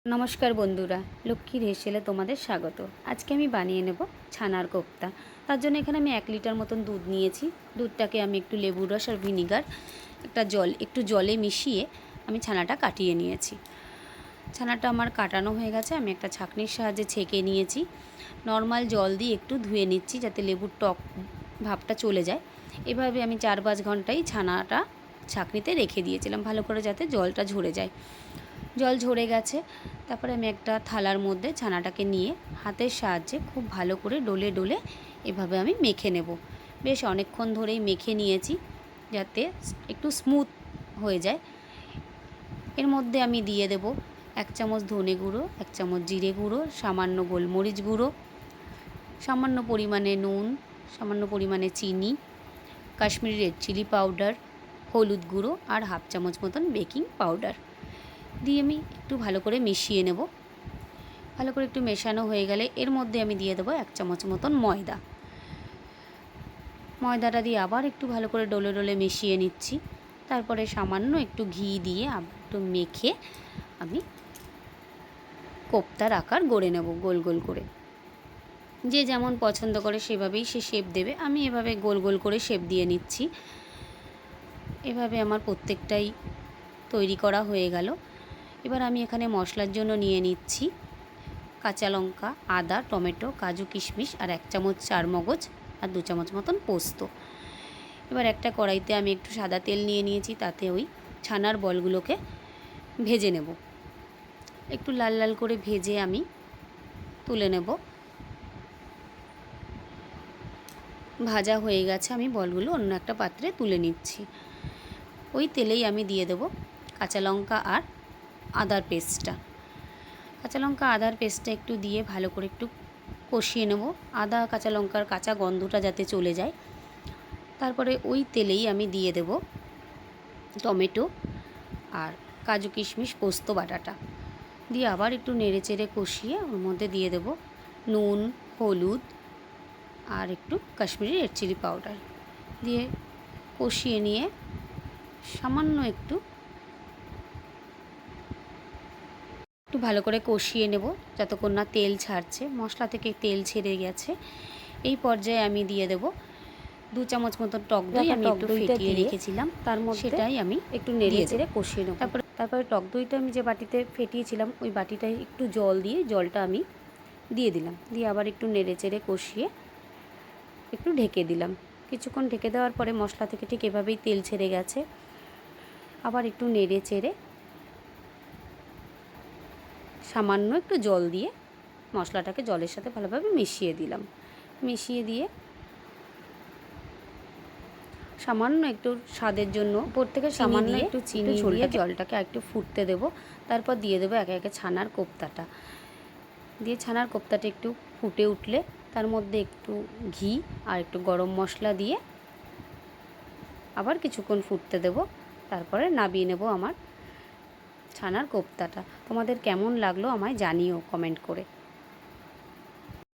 নমস্কার বন্ধুরা, লক্ষ্মীর হেসেলে তোমাদের স্বাগত। আজকে আমি বানিয়ে নেব ছানার কোপ্তা। তার জন্য এখানে আমি 1 লিটার মতন দুধ নিয়েছি। দুধটাকে আমি একটু লেবুর রস আর ভিনিগার একটু জলে মিশিয়ে আমি ছানাটা কাটিয়ে নিয়েছি। ছানাটা আমার কাটানো হয়ে গেছে। আমি একটা ছাঁকনির সাহায্যে ছেঁকে নিয়েছি। নর্মাল জল দিয়ে একটু ধুয়ে নিচ্ছি যাতে লেবুর টক ভাবটা চলে যায়। এভাবে আমি 4-5 ঘন্টাই ছানাটা ছাঁকনিতে রেখে দিয়েছিলাম, ভালো করে যাতে জলটা ঝরে যায়। জল ঝরে গেছে। তারপরে আমি একটা থালার মধ্যে ছানাটাকে নিয়ে হাতের সাহায্যে খুব ভালো করে ডলে ডলে এভাবে আমি মেখে নেব। বেশ অনেকক্ষণ ধরেই মেখে নিয়েছি যাতে একটু স্মুথ হয়ে যায়। এর মধ্যে আমি দিয়ে দেব 1 চামচ ধনে গুঁড়ো, 1 চামচ জিরে গুঁড়ো, সামান্য গোলমরিচ গুঁড়ো, সামান্য পরিমাণে নুন, সামান্য পরিমাণে চিনি, কাশ্মীরি রেড চিলি পাউডার, হলুদ গুঁড়ো আর 1/2 চামচ মতন বেকিং পাউডার দিয়ে আমি একটু ভালো করে মিশিয়ে নেব। ভালো করে একটু মেশানো হয়ে গেলে এর মধ্যে আমি দিয়ে দেবো 1 চামচ মতন ময়দা। ময়দাটা দিয়ে আবার একটু ভালো করে ডলে ডলে মিশিয়ে নিচ্ছি। তারপরে সামান্য একটু ঘি দিয়ে আবার একটু মেখে আমি কোপ্তার আকার গড়ে নেব গোল গোল করে। যে যেমন পছন্দ করে সেভাবেই সে শেপ দেবে। আমি এভাবে গোল গোল করে শেপ দিয়ে নিচ্ছি। এভাবে আমার প্রত্যেকটাই তৈরি করা হয়ে গেল। এবার আমি এখানে মশলার জন্য নিয়ে নিচ্ছি কাঁচা লঙ্কা, আদা, টমেটো, কাজু, কিশমিশ আর 1 চামচ চারমগজ আর 2 চামচ মতন পোস্ত। এবার একটা কড়াইতে আমি একটু সাদা তেল নিয়ে নিয়েছি, তাতে ওই ছানার বলগুলোকে ভেজে নেব। একটু লাল লাল করে ভেজে আমি তুলে নেব। ভাজা হয়ে গেছে, আমি বলগুলো অন্য একটা পাত্রে তুলে নিচ্ছি। ওই তেলেই আমি দিয়ে দেব কাঁচা লঙ্কা আর আদার পেস্টটা। কাঁচা লঙ্কা আদার পেস্টটা একটু দিয়ে ভালো করে একটু কষিয়ে নেব, আদা কাঁচা লঙ্কার কাঁচা গন্ধটা যাতে চলে যায়। তারপরে ওই তেলেই আমি দিয়ে দেব টমেটো আর কাজু কিশমিশ পোস্ত বাটাটা দিয়ে আবার একটু নেড়ে চেড়ে কষিয়ে ওর মধ্যে দিয়ে দেব নুন, হলুদ আর একটু কাশ্মীরি রেড চিলি পাউডার দিয়ে কষিয়ে নিয়ে সামান্য একটু ভালো করে কষিয়ে নেব যতক্ষণ না তেল ছাড়ছে। মশলা থেকে তেল ছেড়ে গেছে। এই পর্যায়ে আমি দিয়ে দেব 2 চামচ মতো টক দই। আমি একটু ফেটিয়ে রেখেছিলাম, তার মধ্যে সেটাই আমি একটু নেড়ে চেড়ে কষিয়ে নেব। তারপরে টক দইটা আমি যে বাটিতে ফেটিয়েছিলাম ওই বাটিটায় একটু জল দিয়ে জলটা আমি দিয়ে দিলাম, দিয়ে আবার একটু নেড়ে চেড়ে কষিয়ে একটু ঢেকে দিলাম। কিছুক্ষণ ঢেকে দেওয়ার পরে মশলা থেকে ঠিক এভাবেই তেল ছেড়ে গেছে। আবার একটু নেড়ে চেড়ে সামান্য একটু জল দিয়ে মশলাটাকে জলের সাথে ভালোভাবে মিশিয়ে দিলাম। মিশিয়ে দিয়ে সামান্য একটু স্বাদের জন্য উপর থেকে সামান্য একটু চিনি দিয়ে জলটাকে একটু ফুটতে দেব। তারপর দিয়ে দেবো একে একে ছানার কোপ্তাটা। দিয়ে ছানার কোপ্তাটা একটু ফুটে উঠলে তার মধ্যে একটু ঘি আর একটু গরম মশলা দিয়ে আবার কিছুক্ষণ ফুটতে দেব। তারপরে নামিয়ে নেব আমার ছানার কোপ্তাটা। তোমাদের কেমন লাগলো আমায় জানিও কমেন্ট করে।